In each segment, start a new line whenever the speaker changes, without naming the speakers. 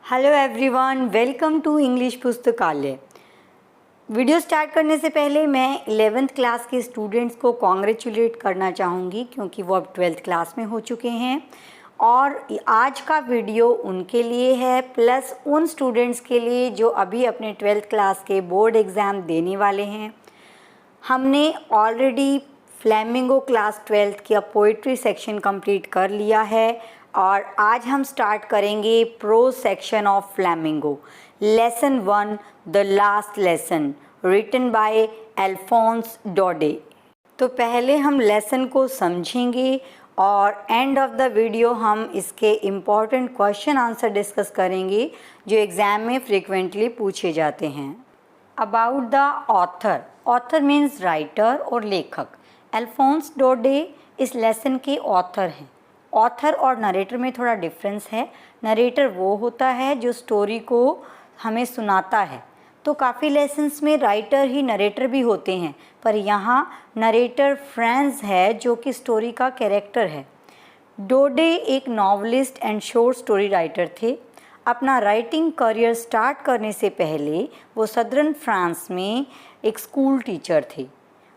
Hello everyone, welcome to English पुस्तकालय। Video start करने से पहले मैं 11th क्लास के स्टूडेंट्स को कॉन्ग्रेचुलेट करना चाहूँगी क्योंकि वो अब 12th क्लास में हो चुके हैं और आज का वीडियो उनके लिए है प्लस उन स्टूडेंट्स के लिए जो अभी अपने 12th क्लास के बोर्ड एग्ज़ाम देने वाले हैं। हमने ऑलरेडी फ्लैमिंगो क्लास 12th का पोइट्री सेक्शन कंप्लीट कर लिया है और आज हम स्टार्ट करेंगे prose section of Flamingo. Lesson 1 the last lesson written by Alphonse Daudet. तो पहले हम लेसन को समझेंगे और एंड ऑफ द वीडियो हम इसके इम्पॉर्टेंट क्वेश्चन आंसर डिस्कस करेंगे जो एग्ज़ाम में फ्रीक्वेंटली पूछे जाते हैं। About the author, author means writer और लेखक। अल्फोंस डोडे इस लेसन के ऑथर हैं। ऑथर और नरेटर में थोड़ा डिफरेंस है। नरेटर वो होता है जो स्टोरी को हमें सुनाता है, तो काफ़ी लेसन्स में राइटर ही नरेटर भी होते हैं, पर यहाँ नरेटर फ्रांस है जो कि स्टोरी का कैरेक्टर है। डोडे एक novelist and short story writer थे। अपना राइटिंग करियर स्टार्ट करने से पहले वो सदर्न फ्रांस में एक स्कूल टीचर थे।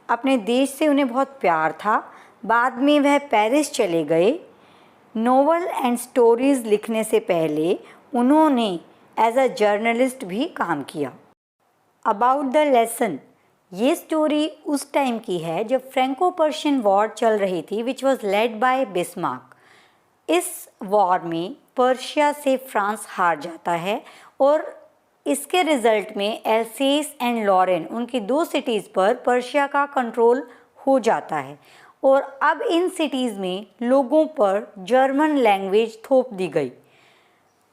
अपने देश से उन्हें बहुत प्यार था। बाद में वह पेरिस चले गए। नोवेल एंड स्टोरीज़ लिखने से पहले उन्होंने एज अ जर्नलिस्ट भी काम किया। अबाउट द लेसन, ये स्टोरी उस टाइम की है जब फ्रेंको पर्शियन वॉर चल रही थी which was led by Bismarck. इस वॉर में पर्शिया से फ्रांस हार जाता है और इसके रिज़ल्ट में एल्सेस एंड लॉरेन उनकी 2 सिटीज़ पर पर्शिया का कंट्रोल हो जाता है और अब इन सिटीज़ में लोगों पर जर्मन लैंग्वेज थोप दी गई।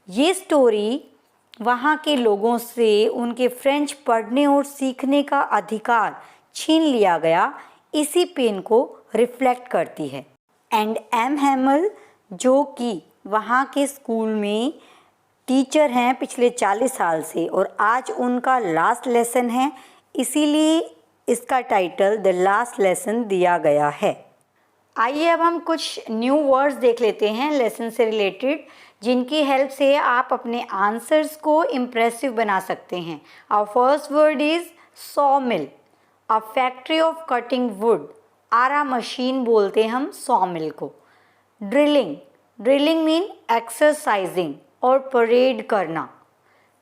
ये स्टोरी वहाँ के लोगों से उनके फ्रेंच पढ़ने और सीखने का अधिकार छीन लिया गया, इसी पेन को रिफ्लेक्ट करती है। एंड एम हैमल जो कि वहाँ के स्कूल में टीचर हैं पिछले 40 साल से और आज उनका लास्ट लेसन है, इसीलिए इसका टाइटल द लास्ट लेसन दिया गया है। आइए अब हम कुछ न्यू वर्ड्स देख लेते हैं लेसन से रिलेटेड, जिनकी हेल्प से आप अपने आंसर्स को इम्प्रेसिव बना सकते हैं। Our first word is saw mill, a factory of cutting wood. आरा मशीन बोलते हैं हम सॉ मिल को। ड्रिलिंग, ड्रिलिंग मीन एक्सरसाइजिंग और परेड करना।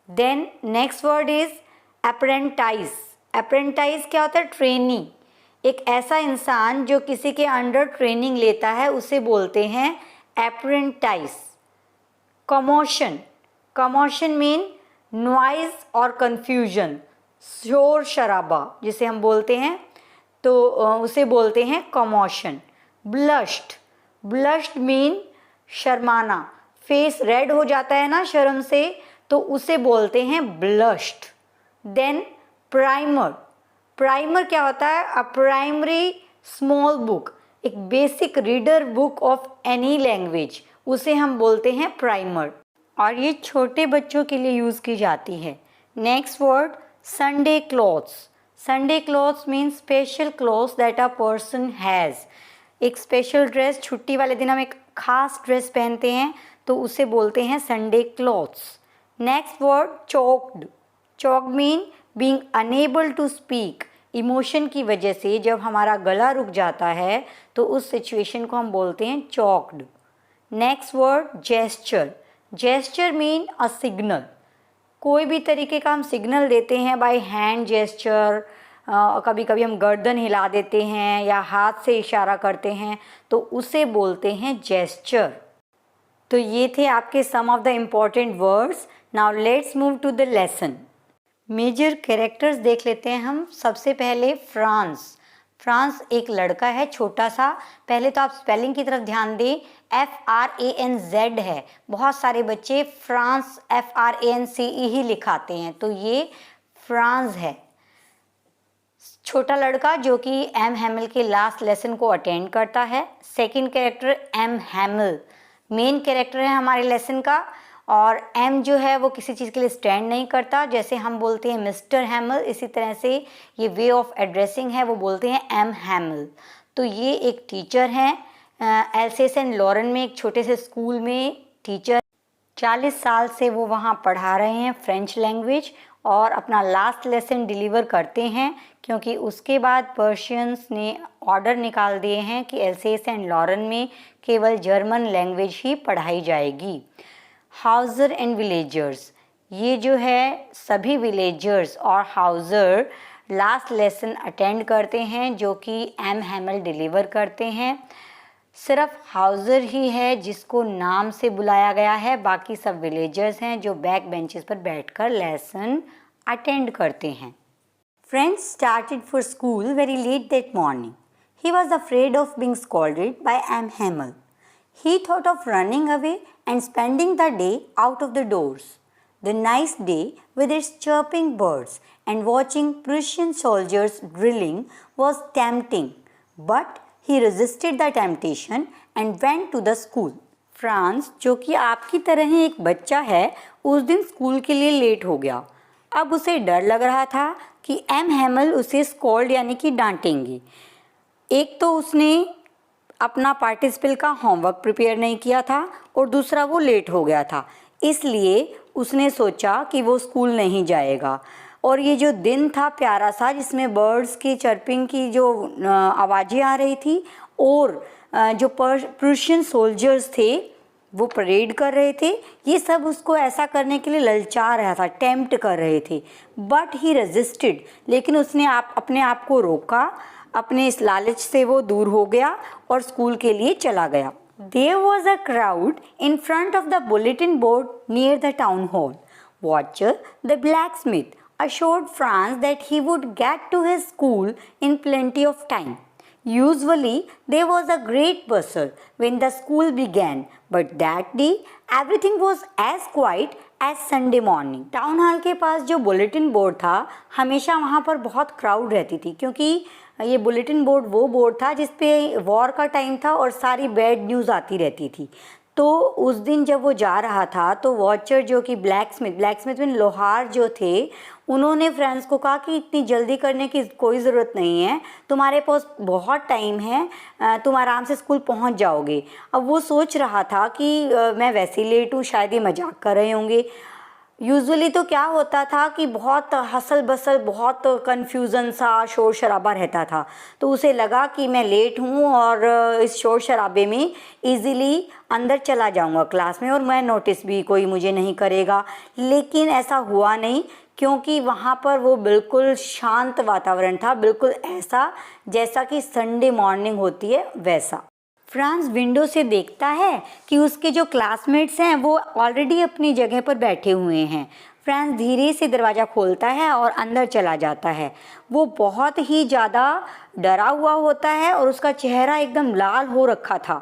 Then next word is apprentice. Apprentice क्या होता है? ट्रेनी। एक ऐसा इंसान जो किसी के अंडर ट्रेनिंग लेता है उसे बोलते हैं apprentice. Commotion, commotion mean noise और कन्फ्यूजन, शोर शराबा जिसे हम बोलते हैं, तो उसे बोलते हैं कमोशन। ब्लश्ड, ब्लश्ड मीन शर्माना, फेस रेड हो जाता है ना शर्म से, तो उसे बोलते हैं ब्लश्ड। देन प्राइमर, प्राइमर क्या होता है? अ प्राइमरी स्मॉल बुक, एक basic reader book of any language, उसे हम बोलते हैं प्राइमर और ये छोटे बच्चों के लिए यूज़ की जाती है। Next word Sunday clothes. Sunday clothes mean special clothes that a person has. एक स्पेशल ड्रेस, छुट्टी वाले दिन हम एक खास ड्रेस पहनते हैं तो उसे बोलते हैं Sunday clothes. Next word choked. Choked mean being unable to speak. Emotion की वजह से जब हमारा गला रुक जाता है तो उस सिचुएशन को हम बोलते हैं choked. Next word gesture. Gesture mean a signal. कोई भी तरीके का हम सिग्नल देते हैं बाय हैंड जेस्चर, कभी कभी हम गर्दन हिला देते हैं या हाथ से इशारा करते हैं तो उसे बोलते हैं जेस्चर। तो ये थे आपके some of the important words. Now let's move to the lesson. Major characters देख लेते हैं हम। सबसे पहले फ्रांस। फ्रांस एक लड़का है छोटा सा। पहले तो आप स्पेलिंग की तरफ ध्यान दें, FRANZ है। बहुत सारे बच्चे फ्रांस FRANCE ही लिखाते हैं, तो ये फ्रांस है। छोटा लड़का जो कि एम हैमिल के लास्ट लेसन को अटेंड करता है। Second character M हैमिल, main character है हमारे लेसन का। और एम जो है वो किसी चीज़ के लिए स्टैंड नहीं करता, जैसे हम बोलते हैं मिस्टर हैमिल, इसी तरह से ये वे ऑफ एड्रेसिंग है, वो बोलते हैं एम हैमिल। तो ये एक टीचर हैं एल्सेस एंड लॉरेन में, एक छोटे से स्कूल में टीचर 40 साल से वो वहाँ पढ़ा रहे हैं फ्रेंच लैंग्वेज और अपना लास्ट लेसन डिलीवर करते हैं, क्योंकि उसके बाद पर्शियंस ने ऑर्डर निकाल दिए हैं कि एल्सेस एंड लॉरेन में केवल जर्मन लैंग्वेज ही पढ़ाई जाएगी। हाउज़र एंड विलेजर्स, ये जो है सभी विलेजर्स और हाउज़र लास्ट लेसन अटेंड करते हैं जो कि एम हैमल डिलीवर करते हैं। सिर्फ हाउज़र ही है जिसको नाम से बुलाया गया है, बाकी सब विलेजर्स हैं जो बैक बेंचेस पर बैठकर लेसन अटेंड करते हैं। Franz started for school very late that morning. He was afraid of being scolded by M. Hamel. He thought of running away and spending the day out of the doors. The nice day with its chirping birds and watching Prussian soldiers drilling was tempting, but he resisted the temptation and went to the school. France, जो कि आपकी तरह ही एक बच्चा है, उस दिन school के लिए लेट हो गया। अब उसे डर लग रहा था कि एम हैमल उसे स्कोल्ड यानी कि डांटेंगी। एक तो उसने अपना पार्टिसिपल का होमवर्क प्रिपेयर नहीं किया था और दूसरा वो लेट हो गया था, इसलिए उसने सोचा कि वो स्कूल नहीं जाएगा। और ये जो दिन था प्यारा सा, जिसमें बर्ड्स की चर्पिंग की जो आवाज़ें आ रही थी और जो प्रूशियन सोल्जर्स थे वो परेड कर रहे थे, ये सब उसको ऐसा करने के लिए ललचा रहा था, टेम्प्ट कर रहे थे। बट ही रेजिस्टेड, लेकिन उसने अपने आप को रोका, अपने इस लालच से वो दूर हो गया और स्कूल के लिए चला गया। There was a crowd in front of the bulletin board near the town hall. Watcher, the blacksmith, assured Franz that he would get to his school in plenty of time. Usually, there was a great bustle when the school began, but that day everything was as quiet as Sunday morning. Town hall के पास जो bulletin board था, हमेशा वहाँ पर बहुत crowd रहती थी, क्योंकि ये बुलेटिन बोर्ड वो बोर्ड था जिस पे वॉर का टाइम था और सारी बैड न्यूज़ आती रहती थी। तो उस दिन जब वो जा रहा था तो वॉचर जो कि ब्लैकस्मिथ में लोहार जो थे, उन्होंने फ्रांस को कहा कि इतनी जल्दी करने की कोई ज़रूरत नहीं है, तुम्हारे पास बहुत टाइम है, तुम आराम से स्कूल पहुंच जाओगे। अब वो सोच रहा था कि मैं वैसे ही लेट हूँ, शायद ये मजाक कर रहे होंगे। यूजुअली तो क्या होता था कि बहुत हसल बसल, बहुत कन्फ्यूज़न सा, शोर शराबा रहता था, तो उसे लगा कि मैं लेट हूँ और इस शोर शराबे में इजीली अंदर चला जाऊँगा क्लास में और मैं नोटिस भी कोई मुझे नहीं करेगा। लेकिन ऐसा हुआ नहीं, क्योंकि वहाँ पर वो बिल्कुल शांत वातावरण था, बिल्कुल ऐसा जैसा कि संडे मॉर्निंग होती है वैसा। फ्रांस विंडो से देखता है कि उसके जो क्लासमेट्स हैं वो ऑलरेडी अपनी जगह पर बैठे हुए हैं। फ्रांस धीरे से दरवाज़ा खोलता है और अंदर चला जाता है। वो बहुत ही ज़्यादा डरा हुआ होता है और उसका चेहरा एकदम लाल हो रखा था।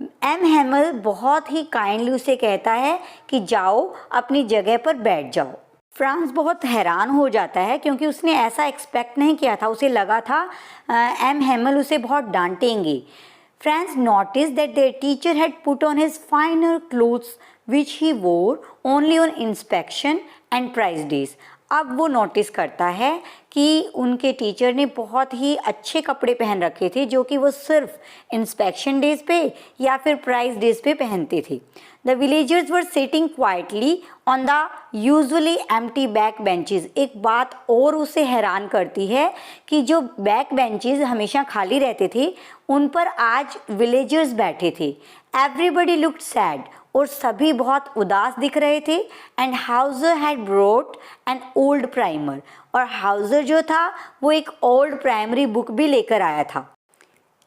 एम हैमल बहुत ही काइंडली उसे कहता है कि जाओ अपनी जगह पर बैठ जाओ। फ्रांस बहुत हैरान हो जाता है, क्योंकि उसने ऐसा एक्सपेक्ट नहीं किया था। उसे लगा था एम हैमल उसे बहुत डांटेंगे। Franz noticed that their teacher had put on his finer clothes which he wore only on inspection and prize days. अब वो नोटिस करता है कि उनके टीचर ने बहुत ही अच्छे कपड़े पहन रखे थे जो कि वो सिर्फ इंस्पेक्शन डेज पे या फिर प्राइज डेज पे पहनते थे। The villagers were sitting quietly on the usually empty back benches. एक बात और उसे हैरान करती है कि जो बैक बेंचेस हमेशा खाली रहते थे उन पर आज विलेजर्स बैठे थे। एवरीबडी लुक्ड सैड, और सभी बहुत उदास दिख रहे थे। And Hauser had brought an old primer, और हाउज़र जो था वो एक ओल्ड प्राइमरी बुक भी लेकर आया था।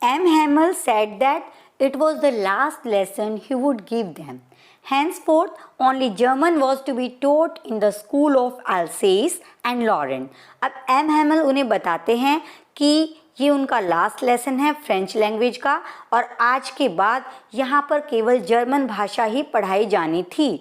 M Hamel said that it was the last lesson he would give them. Henceforth, only German was to be taught in the school of Alsace and Lorraine. अब M हैमल उन्हें बताते हैं कि ये उनका लास्ट लेसन है फ्रेंच लैंग्वेज का, और आज के बाद यहाँ पर केवल जर्मन भाषा ही पढ़ाई जानी थी,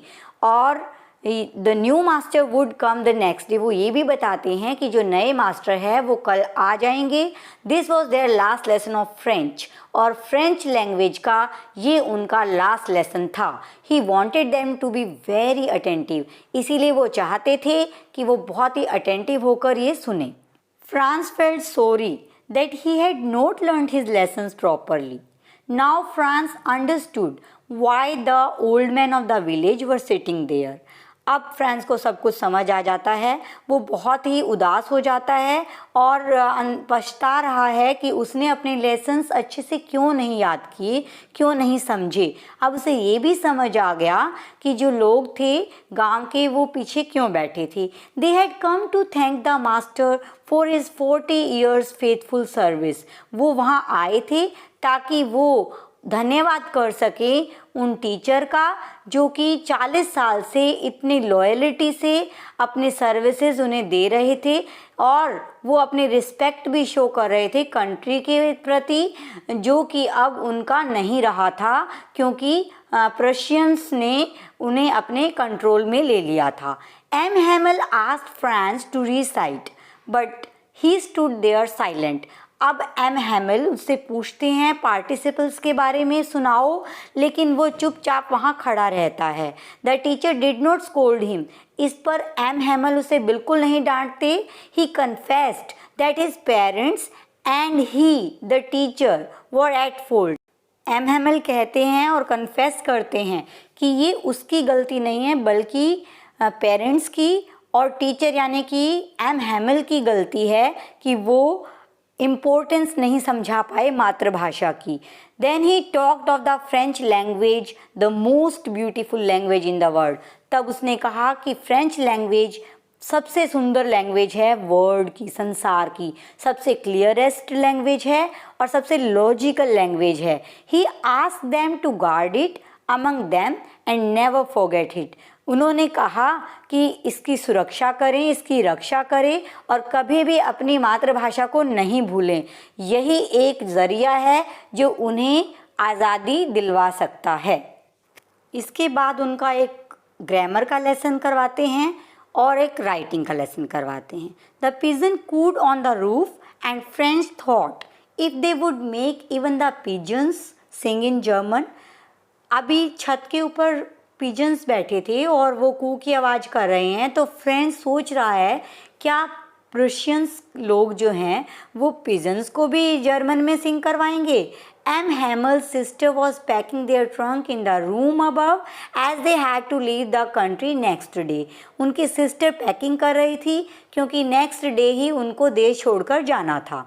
और the new master would come the next day. वो ये भी बताते हैं कि जो नए मास्टर है वो कल आ जाएंगे। This was their last lesson of French, और फ्रेंच लैंग्वेज का ये उनका लास्ट लेसन था। He wanted them to be very attentive, इसीलिए वो चाहते थे कि वो बहुत ही अटेंटिव होकर ये सुने। France felt sorry that he had not learned his lessons properly. Now France understood why the old men of the village were sitting there. अब फ्रांस को सब कुछ समझ आ जाता है, वो बहुत ही उदास हो जाता है और पछता रहा है कि उसने अपने लेसन्स अच्छे से क्यों नहीं याद किए, क्यों नहीं समझे। अब उसे ये भी समझ आ गया कि जो लोग थे गांव के वो पीछे क्यों बैठे थे। They had come to thank the master for his 40 years faithful service. वो वहाँ आए थे ताकि वो धन्यवाद कर सके उन टीचर का जो कि 40 साल से इतनी लॉयल्टी से अपने सर्विसेज उन्हें दे रहे थे और वो अपनी रिस्पेक्ट भी शो कर रहे थे कंट्री के प्रति, जो कि अब उनका नहीं रहा था क्योंकि प्रशियंस ने उन्हें अपने कंट्रोल में ले लिया था। M Hamel asked Franz to recite but he stood there silent. अब एम हेमल उससे पूछते हैं पार्टिसिपल्स के बारे में सुनाओ, लेकिन वो चुपचाप वहाँ खड़ा रहता है। The teacher did not scold him. इस पर एम हेमल उसे बिल्कुल नहीं डांटते। He confessed that his parents and he the teacher were at fault. M Hamel कहते हैं और कन्फेस करते हैं कि ये उसकी गलती नहीं है बल्कि पेरेंट्स की और टीचर यानी कि एम हेमल की गलती है कि वो इम्पोर्टेंस नहीं समझा पाए मातृभाषा की। Then he talked of the French language, the most beautiful language in the world. तब उसने कहा कि फ्रेंच लैंग्वेज सबसे सुंदर लैंग्वेज है वर्ल्ड की, संसार की, सबसे क्लियरेस्ट लैंग्वेज है और सबसे लॉजिकल लैंग्वेज है। He asked them to guard it among them and never forget it. उन्होंने कहा कि इसकी सुरक्षा करें, इसकी रक्षा करें और कभी भी अपनी मातृभाषा को नहीं भूलें। यही एक ज़रिया है जो उन्हें आज़ादी दिलवा सकता है। इसके बाद उनका एक ग्रामर का लेसन करवाते हैं और एक राइटिंग का लेसन करवाते हैं। The pigeon cooed on the roof and French thought if they would make even the pigeons sing in German. अभी छत के ऊपर पिजन्स बैठे थे और वो कू की आवाज़ कर रहे हैं, तो फ्रेंच सोच रहा है क्या प्रुशियंस लोग जो हैं वो पिजन्स को भी जर्मन में सिंग करवाएंगे। M Hamel's sister was packing their trunk in the room above as they had to leave the country next day. उनकी सिस्टर पैकिंग कर रही थी क्योंकि नेक्स्ट डे ही उनको देश छोड़कर जाना था।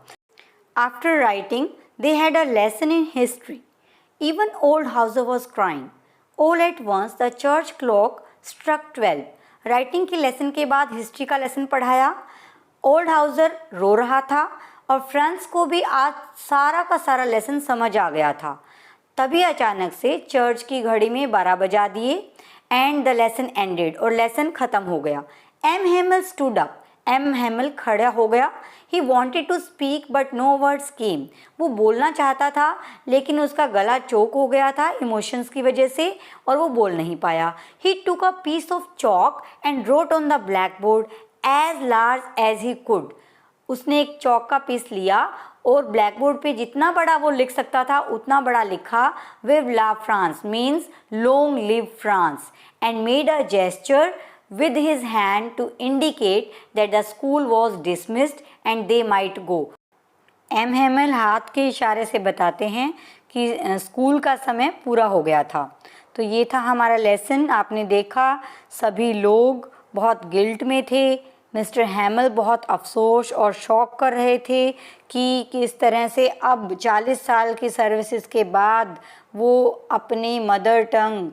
After writing they had a lesson in history. Even old Hauser was crying. All at once the church clock struck 12. Writing के लेसन के बाद हिस्ट्री का लेसन पढ़ाया। ओल्ड हाउसर रो रहा था और फ्रांस को भी आज सारा का सारा लेसन समझ आ गया था। तभी अचानक से चर्च की घड़ी में 12 बजा दिए एंड द लेसन एंडेड और लेसन ख़त्म हो गया। M Hamel stood up. M Hamel खड़ा हो गया। He wanted to speak but no words came. वो बोलना चाहता था लेकिन उसका गला चोक हो गया था इमोशंस की वजह से और वो बोल नहीं पाया। He took a piece of chalk and wrote on the blackboard as large as he could. उसने एक चौक का पीस लिया और ब्लैक बोर्ड पे जितना बड़ा वो लिख सकता था उतना बड़ा लिखा, vive la France means long live France, and made a gesture with his hand to indicate that the school was dismissed and they might go. M Hamel हाथ के इशारे से बताते हैं कि स्कूल का समय पूरा हो गया था। तो ये था हमारा लेसन। आपने देखा सभी लोग बहुत गिल्ट में थे। मिस्टर हेमल बहुत अफसोस और शौक कर रहे थे कि किस तरह से अब 40 साल की सर्विसेज के बाद वो अपनी मदर टंग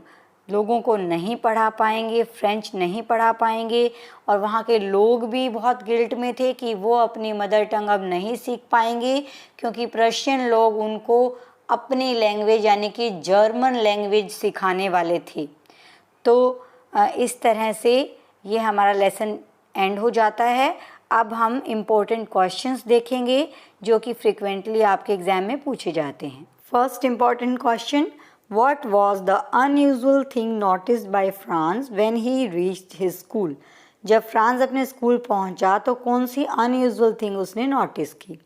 लोगों को नहीं पढ़ा पाएंगे, फ्रेंच नहीं पढ़ा पाएंगे। और वहाँ के लोग भी बहुत गिल्ट में थे कि वो अपनी मदर टंग अब नहीं सीख पाएंगे क्योंकि प्रशियन लोग उनको अपनी लैंग्वेज यानी कि जर्मन लैंग्वेज सिखाने वाले थे। तो इस तरह से ये हमारा लेसन एंड हो जाता है। अब हम इम्पोर्टेंट क्वेश्चंस देखेंगे जो कि फ्रिक्वेंटली आपके एग्ज़ाम में पूछे जाते हैं। First important question, What was the unusual thing noticed by Franz when he reached his school? जब फ्रांस अपने स्कूल पहुंचा तो कौन सी unusual thing उसने नोटिस की?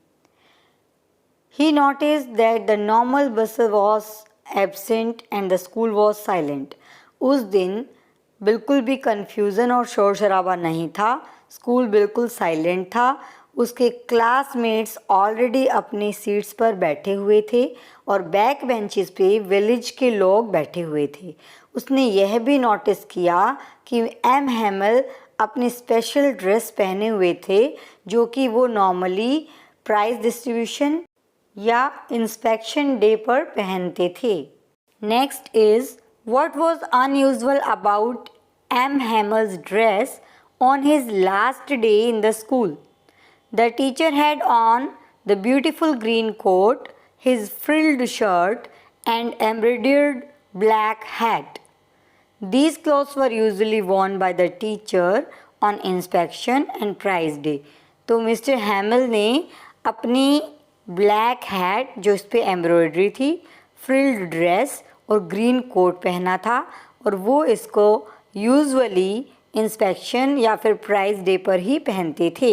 He noticed that the normal bustle was absent and the school was silent. उस दिन बिल्कुल भी कन्फ्यूज़न और शोर शराबा नहीं था, स्कूल बिल्कुल साइलेंट था उसके क्लासमेट्स ऑलरेडी अपने सीट्स पर बैठे हुए थे और बैक बेंचेस पे विलेज के लोग बैठे हुए थे। उसने यह भी नोटिस किया कि एम हैमल अपनी स्पेशल ड्रेस पहने हुए थे जो कि वो नॉर्मली प्राइज डिस्ट्रीब्यूशन या इंस्पेक्शन डे पर पहनते थे। Next is what was unusual about M Hamel's dress on his last day in the school. The teacher had on the beautiful green coat, his frilled shirt, and embroidered black hat. These clothes were usually worn by the teacher on inspection and prize day. तो mister हैमल ने अपनी black hat जो इस पे embroidery थी, frilled dress और green coat पहना था और वो इसको यूजुअली इंस्पेक्शन या फिर प्राइज डे पर ही पहनते थे।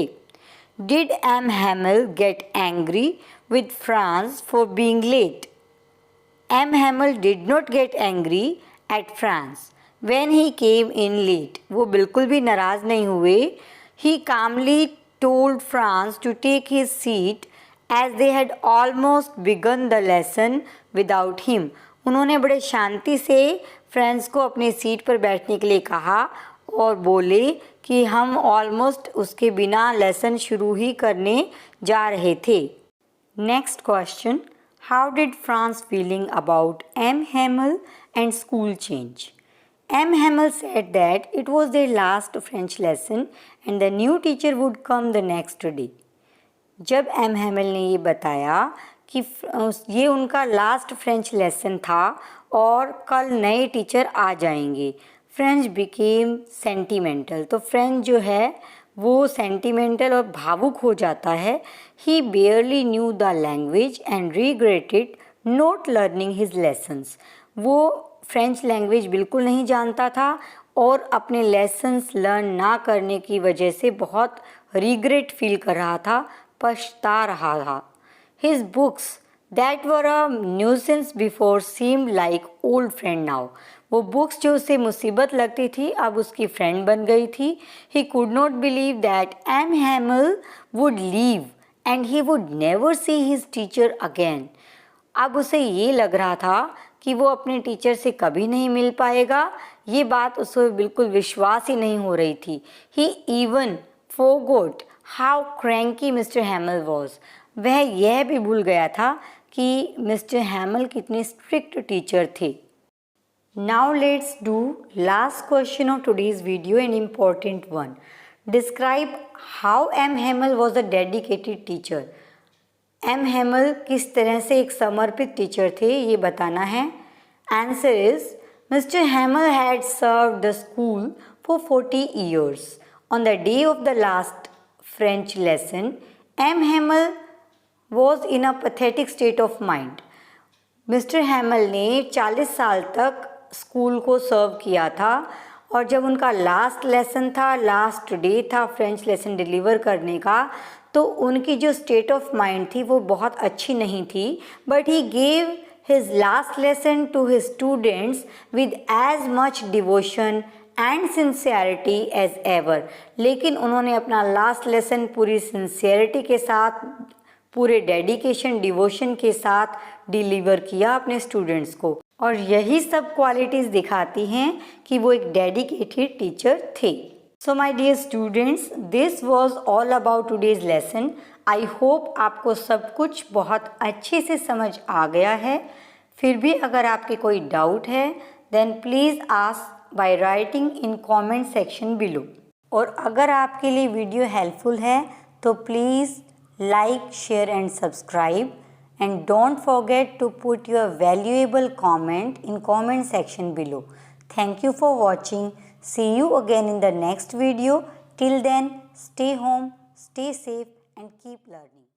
Did M Hamel get angry with Franz for being late? M Hamel did not get angry at Franz when he came in late. वो बिल्कुल भी नाराज़ नहीं हुए। He calmly told Franz to take his seat as they had almost begun the lesson without him. उन्होंने बड़े शांति से friends को अपनी सीट पर बैठने के लिए कहा और बोले कि हम ऑलमोस्ट उसके बिना लेसन शुरू ही करने जा रहे थे। Next question, how did France feeling about M Hamel and school change? M Hamel said that it was their last French lesson and the new teacher would come the next day. जब M Hamel ने ये बताया कि ये उनका last French lesson था और कल नए टीचर आ जाएंगे, फ्रेंच बिकेम सेंटिमेंटल। तो फ्रेंच जो है वो सेंटिमेंटल और भावुक हो जाता है। He barely knew the language and regretted not learning his lessons. वो फ्रेंच लैंग्वेज बिल्कुल नहीं जानता था और अपने लेसन्स लर्न ना करने की वजह से बहुत रिग्रेट फील कर रहा था, पछता रहा था। His books that were a nuisance before seemed like old friend now. वो बुक्स जो उसे मुसीबत लगती थी अब उसकी फ्रेंड बन गई थी। He could not believe that M Hamel would leave and he would never see his teacher again. अब उसे ये लग रहा था कि वो अपने टीचर से कभी नहीं मिल पाएगा। ये बात उसे बिल्कुल विश्वास ही नहीं हो रही थी। He even forgot how cranky Mr Hamel was. वह यह भी भूल गया था कि मिस्टर हैमल कितने स्ट्रिक्ट टीचर थे। Now let's do last question of today's video, an important one. Describe how M. Hamel was a dedicated teacher. M. Hamel किस तरह से एक समर्पित टीचर थे ये बताना है। Answer is Mr. Hamel had served the school for 40 years. On the day of the last French lesson, M. Hamel was in a pathetic state of mind. Mister हैमल ने 40 साल तक स्कूल को सर्व किया था और जब उनका लास्ट लेसन था, लास्ट डे था फ्रेंच लेसन डिलीवर करने का, तो उनकी जो स्टेट ऑफ माइंड थी वो बहुत अच्छी नहीं थी। But he gave his last lesson to his students with as much devotion and sincerity as ever. लेकिन उन्होंने अपना लास्ट लेसन पूरी सिंसियरिटी के साथ, पूरे डेडिकेशन डिवोशन के साथ डिलीवर किया अपने स्टूडेंट्स को। और यही सब क्वालिटीज़ दिखाती हैं कि वो एक डेडिकेटेड टीचर थे। So my dear students, this was all about today's lesson. I hope आपको सब कुछ बहुत अच्छे से समझ आ गया है। फिर भी अगर आपके कोई डाउट है then please ask by writing in comment section below. और अगर आपके लिए वीडियो हेल्पफुल है तो please like, share and subscribe, and don't forget to put your valuable comment in comment section below. Thank you for watching. See you again in the next video. Till then, stay home, stay safe and keep learning.